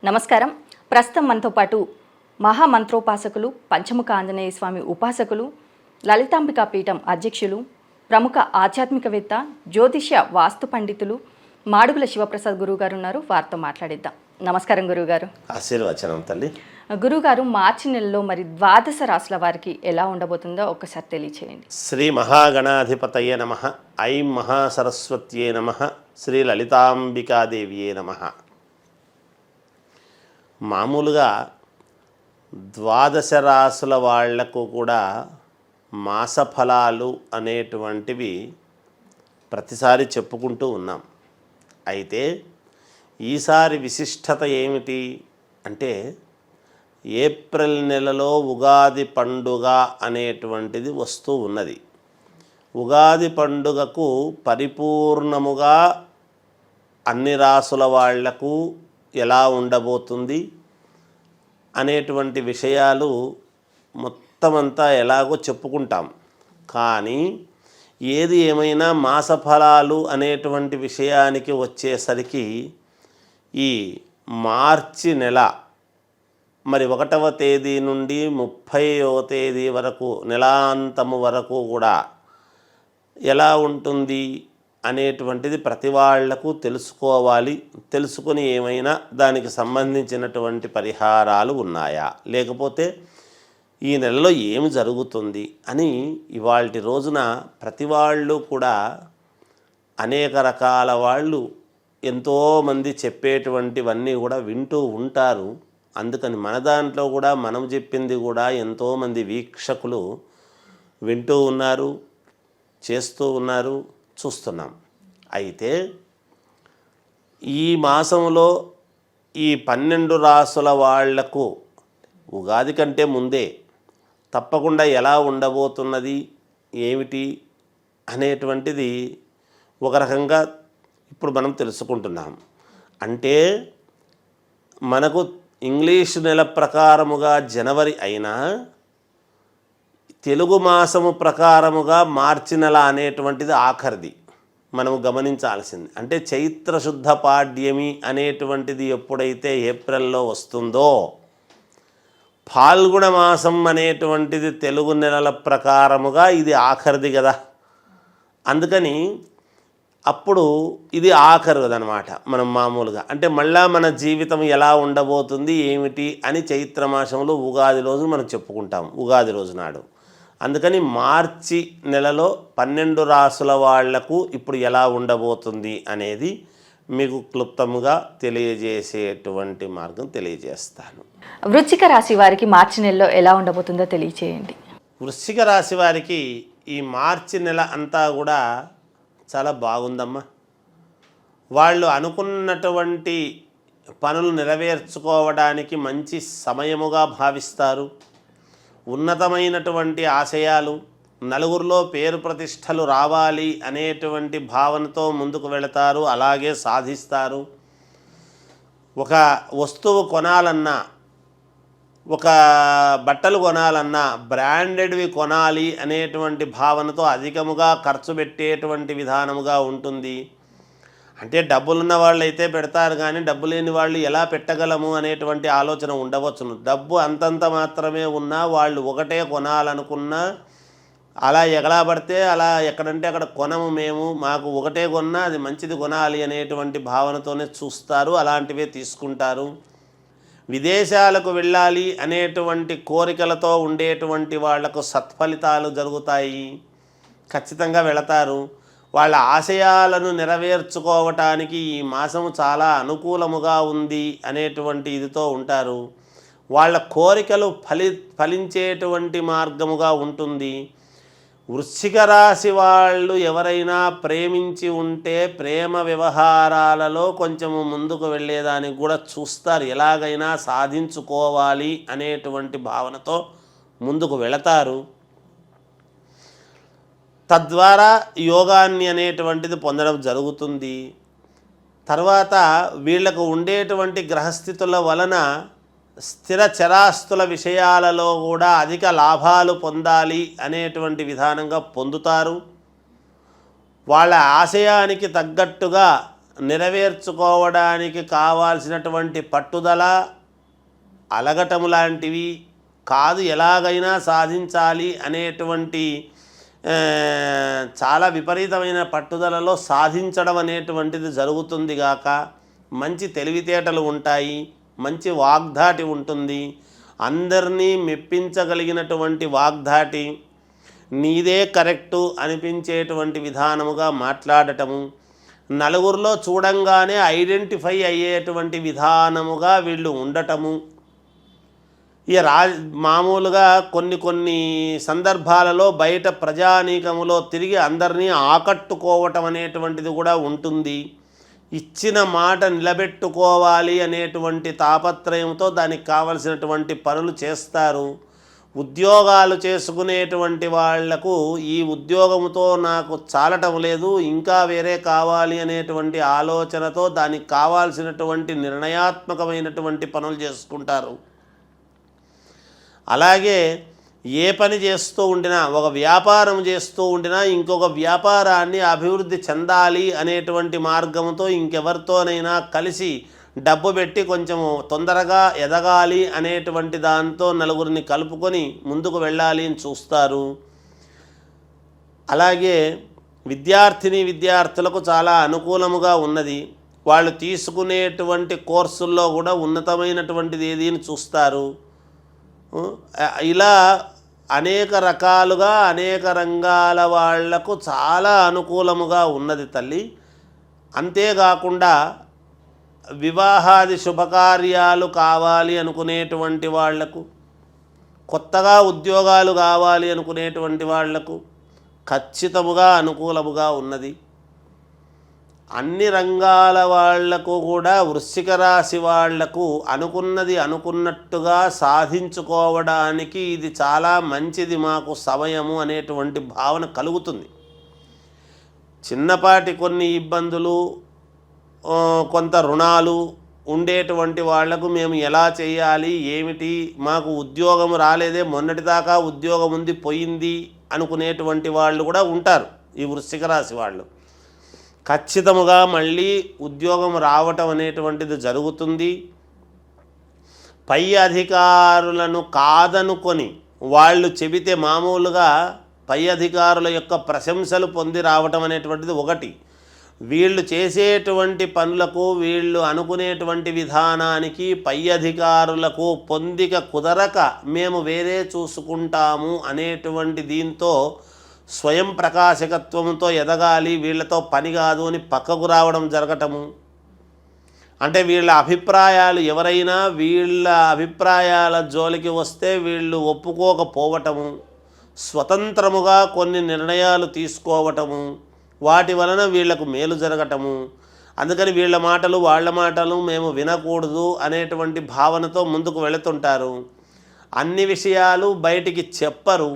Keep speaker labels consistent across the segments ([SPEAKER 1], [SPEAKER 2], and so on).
[SPEAKER 1] నమస్కారం. ప్రస్తుతం మనతో పాటు మహామంత్రోపాసకులు, పంచముఖ ఆంజనేయ స్వామి ఉపాసకులు, లలితాంబికా పీఠం అధ్యక్షులు, ప్రముఖ ఆధ్యాత్మికవేత్త, జ్యోతిష్య వాస్తు పండితులు మాడుగుల శివప్రసాద్ గురువుగారు ఉన్నారు. వారితో మాట్లాడిద్దాం. నమస్కారం గురువుగారు.
[SPEAKER 2] ఆశీర్వచనం తల్లి.
[SPEAKER 1] గురువుగారు, మార్చి నెలలో మరి ద్వాదశ రాశుల వారికి ఎలా ఉండబోతుందో ఒక్కసారి తెలియచేయండి.
[SPEAKER 2] శ్రీ మహాగణాధిపతయే నమః. ఐం మహాసరస్వత్యే నమః. శ్రీ లలితాంబికాదేవియే నమః. మామూలుగా ద్వాదశ రాశుల వాళ్లకు కూడా మాసఫలాలు అనేటువంటివి ప్రతిసారి చెప్పుకుంటూ ఉన్నాం. అయితే ఈసారి విశిష్టత ఏమిటి అంటే, ఏప్రిల్ నెలలో ఉగాది పండుగ అనేటువంటిది వస్తూ ఉన్నది. ఉగాది పండుగకు పరిపూర్ణముగా అన్ని రాసుల వాళ్లకు ఎలా ఉండబోతుంది అనేటువంటి విషయాలు మొత్తమంతా ఎలాగో చెప్పుకుంటాం. కానీ ఏది ఏమైనా మాసఫలాలు అనేటువంటి విషయానికి వచ్చేసరికి ఈ మార్చి నెల మరి 1వ తేదీ నుండి 30వ తేదీ వరకు, నెలాంతము వరకు కూడా ఎలా ఉంటుంది అనేటువంటిది ప్రతి వాళ్లకు తెలుసుకోవాలి. తెలుసుకుని ఏమైనా దానికి సంబంధించినటువంటి పరిహారాలు ఉన్నాయా, లేకపోతే ఈ నెలలో ఏమి జరుగుతుంది అని ఇవాల్టి రోజున ప్రతి వాళ్ళు కూడా అనేక రకాల వాళ్ళు ఎంతోమంది చెప్పేటువంటివన్నీ కూడా వింటూ ఉంటారు. అందుకని మన దాంట్లో కూడా మనం చెప్పింది కూడా ఎంతోమంది వీక్షకులు వింటూ ఉన్నారు, చేస్తూ ఉన్నారు, చూస్తున్నాం. అయితే ఈ మాసంలో ఈ 12 రాసుల వాళ్లకు ఉగాది కంటే ముందే తప్పకుండా ఎలా ఉండబోతున్నది ఏమిటి అనేటువంటిది ఒక రకంగా ఇప్పుడు మనం తెలుసుకుంటున్నాం. అంటే మనకు ఇంగ్లీష్ నెల ప్రకారముగా జనవరి అయినా తెలుగు మాసము ప్రకారముగా మార్చి నెల అనేటువంటిది ఆఖరిది మనము గమనించాల్సింది. అంటే చైత్రశుద్ధ పాడ్యమి అనేటువంటిది ఎప్పుడైతే ఏప్రిల్లో వస్తుందో, ఫాల్గుణ మాసం అనేటువంటిది తెలుగు నెలల ప్రకారముగా ఇది ఆఖరిది కదా. అందుకని అప్పుడు ఇది ఆఖరుదనమాట. మనం మామూలుగా అంటే మళ్ళా మన జీవితం ఎలా ఉండబోతుంది ఏమిటి అని చైత్రమాసంలో ఉగాది రోజు మనం చెప్పుకుంటాం, ఉగాది రోజు నాడు. అందుకని మార్చి నెలలో 12 రాసుల వాళ్లకు ఇప్పుడు ఎలా ఉండబోతుంది అనేది మీకు క్లుప్తముగా తెలియజేసేటువంటి మార్గం తెలియజేస్తాను.
[SPEAKER 1] వృశ్చిక రాశి వారికి మార్చి నెలలో ఎలా ఉండబోతుందో తెలియచేయండి.
[SPEAKER 2] వృశ్చిక రాశి వారికి ఈ మార్చి నెల అంతా కూడా చాలా బాగుందమ్మా. వాళ్ళు అనుకున్నటువంటి పనులు నెరవేర్చుకోవడానికి మంచి సమయముగా భావిస్తారు. ఉన్నతమైనటువంటి ఆశయాలు, నలుగురిలో పేరు ప్రతిష్టలు రావాలి అనేటువంటి భావనతో ముందుకు వెళతారు, అలాగే సాధిస్తారు. ఒక వస్తువు కొనాలన్నా, ఒక బట్టలు కొనాలన్నా బ్రాండెడ్వి కొనాలి అనేటువంటి భావనతో అధికముగా ఖర్చు పెట్టేటువంటి విధానముగా ఉంటుంది. అంటే డబ్బులున్న వాళ్ళు అయితే పెడతారు, కానీ డబ్బు లేని వాళ్ళు ఎలా పెట్టగలము అనేటువంటి ఆలోచన ఉండవచ్చును. డబ్బు అంతంత మాత్రమే ఉన్నా వాళ్ళు ఒకటే కొనాలనుకున్నా అలా ఎగలా పడితే అలా ఎక్కడంటే అక్కడ కొనము, మేము మాకు ఒకటే కొన్నా అది మంచిది కొనాలి అనేటువంటి భావనతోనే చూస్తారు, అలాంటివే తీసుకుంటారు. విదేశాలకు వెళ్ళాలి అనేటువంటి కోరికలతో ఉండేటువంటి వాళ్లకు సత్ఫలితాలు జరుగుతాయి, ఖచ్చితంగా వెళతారు. వాళ్ళ ఆశయాలను నెరవేర్చుకోవటానికి ఈ మాసము చాలా అనుకూలముగా ఉంది అనేటువంటి ఇదితో ఉంటారు. వాళ్ళ కోరికలు ఫలించేటువంటి మార్గముగా ఉంటుంది. వృశ్చిక రాశి వాళ్ళు ఎవరైనా ప్రేమించి ఉంటే ప్రేమ వ్యవహారాలలో కొంచెము ముందుకు వెళ్ళేదానికి కూడా చూస్తారు. ఎలాగైనా సాధించుకోవాలి అనేటువంటి భావనతో ముందుకు వెళతారు. తద్వారా యోగాన్ని అనేటువంటిది పొందడం జరుగుతుంది. తర్వాత వీళ్లకు ఉండేటువంటి గ్రహస్థితుల వలన స్థిర చరాస్తుల విషయాలలో కూడా అధిక లాభాలు పొందాలి అనేటువంటి విధానంగా పొందుతారు. వాళ్ళ ఆశయానికి తగ్గట్టుగా నెరవేర్చుకోవడానికి కావాల్సినటువంటి పట్టుదల, అలగటము లాంటివి కాదు, ఎలాగైనా సాధించాలి అనేటువంటి చాలా విపరీతమైన పట్టుదలలో సాధించడం అనేటువంటిది జరుగుతుంది గాక, మంచి తెలివితేటలు ఉంటాయి, మంచి వాగ్ధాటి ఉంటుంది, అందరినీ మెప్పించగలిగినటువంటి వాగ్ధాటి, నీదే కరెక్టు అనిపించేటువంటి విధానముగా మాట్లాడటము, నలుగురిలో చూడంగానే ఐడెంటిఫై అయ్యేటువంటి విధానముగా వీళ్ళు ఉండటము. ఇక మామూలుగా కొన్ని సందర్భాలలో బయట ప్రజానీకములో తిరిగి అందరినీ ఆకట్టుకోవటం అనేటువంటిది కూడా ఉంటుంది. ఇచ్చిన మాట నిలబెట్టుకోవాలి అనేటువంటి తాపత్రయంతో దానికి కావలసినటువంటి పనులు చేస్తారు. ఉద్యోగాలు చేసుకునేటువంటి వాళ్లకు ఈ ఉద్యోగంతో నాకు చాలటం లేదు, ఇంకా వేరే కావాలి అనేటువంటి ఆలోచనతో దానికి కావాల్సినటువంటి నిర్ణయాత్మకమైనటువంటి పనులు చేసుకుంటారు. అలాగే ఏ పని చేస్తూ ఉండినా, ఒక వ్యాపారం చేస్తూ ఉండినా ఇంకొక వ్యాపారాన్ని అభివృద్ధి చెందాలి అనేటువంటి మార్గంతో ఇంకెవరితోనైనా కలిసి డబ్బు పెట్టి కొంచెము తొందరగా ఎదగాలి అనేటువంటి దాంతో నలుగురిని కలుపుకొని ముందుకు వెళ్ళాలి అని చూస్తారు. అలాగే విద్యార్థులకు చాలా అనుకూలముగా ఉన్నది. వాళ్ళు తీసుకునేటువంటి కోర్సుల్లో కూడా ఉన్నతమైనటువంటిది ఏది అని చూస్తారు. ఇలా అనేక రకాలుగా అనేక రంగాల వాళ్లకు చాలా అనుకూలముగా ఉన్నది తల్లి. అంతేకాకుండా వివాహాది శుభకార్యాలు కావాలి అనుకునేటువంటి వాళ్లకు, కొత్తగా ఉద్యోగాలు కావాలి అనుకునేటువంటి వాళ్లకు ఖచ్చితముగా అనుకూలముగా ఉన్నది. అన్ని రంగాల వాళ్లకు కూడా వృశ్చిక రాశి వాళ్లకు అనుకున్నది అనుకున్నట్టుగా సాధించుకోవడానికి ఇది చాలా మంచిది, మాకు సమయము అనేటువంటి భావన కలుగుతుంది. చిన్నపాటి కొన్ని ఇబ్బందులు, కొంత రుణాలు ఉండేటువంటి వాళ్లకు మేము ఎలా చేయాలి, ఏమిటి, మాకు ఉద్యోగం రాలేదే, మొన్నటిదాకా ఉద్యోగం ఉంది పోయింది అనుకునేటువంటి వాళ్ళు కూడా ఉంటారు. ఈ వృశ్చిక రాశి వాళ్ళు ఖచ్చితముగా మళ్ళీ ఉద్యోగం రావటం అనేటువంటిది జరుగుతుంది. పై అధికారులను కాదనుకొని వాళ్ళు చెబితే మామూలుగా పై అధికారుల యొక్క ప్రశంసలు పొంది రావటం అనేటువంటిది ఒకటి. వీళ్ళు చేసేటువంటి పనులకు, వీళ్ళు అనుకునేటువంటి విధానానికి పై అధికారులకు పొందిక కుదరక మేము వేరే చూసుకుంటాము అనేటువంటి దీంతో స్వయం ప్రకాశకత్వంతో ఎదగాలి, వీళ్ళతో పని కాదు అని పక్కకు రావడం జరగటము. అంటే వీళ్ళ అభిప్రాయాలు, ఎవరైనా వీళ్ళ అభిప్రాయాల జోలికి వస్తే వీళ్ళు ఒప్పుకోకపోవటము, స్వతంత్రముగా కొన్ని నిర్ణయాలు తీసుకోవటము, వాటి వలన వీళ్లకు మేలు జరగటము. అందుకని వీళ్ళ మాటలు వాళ్ళ మాటలు మేము వినకూడదు అనేటువంటి భావనతో ముందుకు వెళుతుంటారు. అన్ని విషయాలు బయటికి చెప్పరు,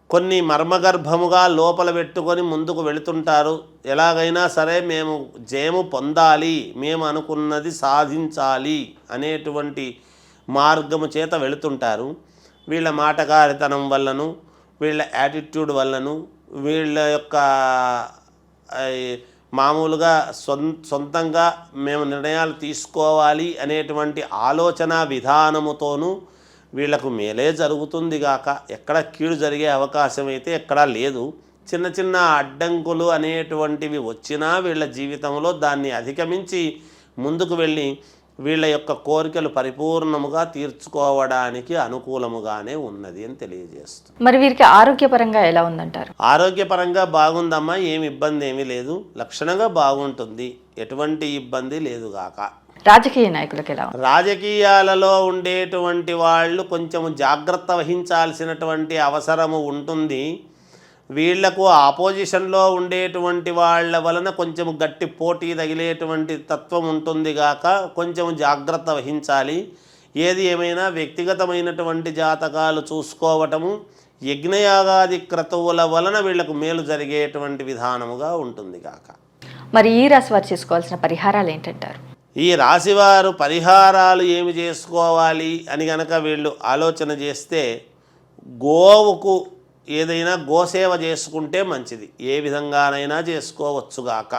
[SPEAKER 2] కొన్ని మర్మగర్భముగా లోపల పెట్టుకొని ముందుకు వెళుతుంటారు. ఎలాగైనా సరే మేము జయము పొందాలి, మేము అనుకున్నది సాధించాలి అనేటువంటి మార్గము చేత వెళుతుంటారు. వీళ్ళ మాటకారితనం వల్లను, వీళ్ళ యాటిట్యూడ్ వల్లను, వీళ్ళ యొక్క మామూలుగా సొంతంగా మేము నిర్ణయాలు తీసుకోవాలి అనేటువంటి ఆలోచన విధానముతోనూ వీళ్లకు మేలే జరుగుతుంది గాక ఎక్కడ కీడు జరిగే అవకాశం అయితే ఎక్కడా లేదు. చిన్న చిన్న అడ్డంకులు అనేటువంటివి వచ్చినా వీళ్ళ జీవితంలో దాన్ని అధిగమించి ముందుకు వెళ్ళి వీళ్ళ యొక్క కోరికలు పరిపూర్ణముగా తీర్చుకోవడానికి అనుకూలముగానే ఉన్నది అని తెలియజేస్తుంది.
[SPEAKER 1] మరి వీరికి ఆరోగ్యపరంగా ఎలా ఉందంటారు?
[SPEAKER 2] ఆరోగ్యపరంగా బాగుందమ్మా, ఏమి ఇబ్బంది ఏమీ లేదు, లక్షణంగా బాగుంటుంది, ఎటువంటి ఇబ్బంది లేదు గాక.
[SPEAKER 1] రాజకీయ నాయకులకు ఎలా?
[SPEAKER 2] రాజకీయాలలో ఉండేటువంటి వాళ్ళు కొంచెం జాగ్రత్త వహించాల్సినటువంటి అవసరము ఉంటుంది. వీళ్లకు ఆపోజిషన్లో ఉండేటువంటి వాళ్ళ వలన కొంచెం గట్టి పోటీ తగిలేటువంటి తత్వం ఉంటుంది గాక కొంచెం జాగ్రత్త వహించాలి. ఏది ఏమైనా వ్యక్తిగతమైనటువంటి జాతకాలు చూసుకోవటము, యజ్ఞయాగాది క్రతువుల వలన వీళ్లకు మేలు జరిగేటువంటి విధానముగా ఉంటుంది గాక.
[SPEAKER 1] మరి ఈ రాశి వారు చేసుకోవాల్సిన పరిహారాలు ఏంటంటారు?
[SPEAKER 2] ఈ రాశివారు పరిహారాలు ఏమి చేసుకోవాలి అని గనక వీళ్ళు ఆలోచన చేస్తే, గోవుకు ఏదైనా గోసేవ చేసుకుంటే మంచిది, ఏ విధంగానైనా చేసుకోవచ్చుగాక.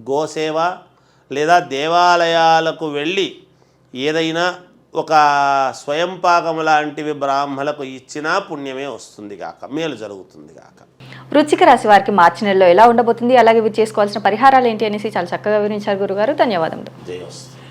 [SPEAKER 2] గోసేవ లేదా దేవాలయాలకు వెళ్ళి ఏదైనా ఒక స్వయం పాకం లాంటివి బ్రాహ్మలకు ఇచ్చినా పుణ్యమే వస్తుంది కాక, మేలు జరుగుతుంది కాక.
[SPEAKER 1] వృశ్చిక రాశి వారికి మార్చి నెలలో ఎలా ఉండబోతుంది, అలాగే వీరు చేసుకోవాల్సిన పరిహారాలు ఏంటి అనేసి చాలా చక్కగా వివరించారు గురుగారు. ధన్యవాదములు.
[SPEAKER 2] జయోస్తు.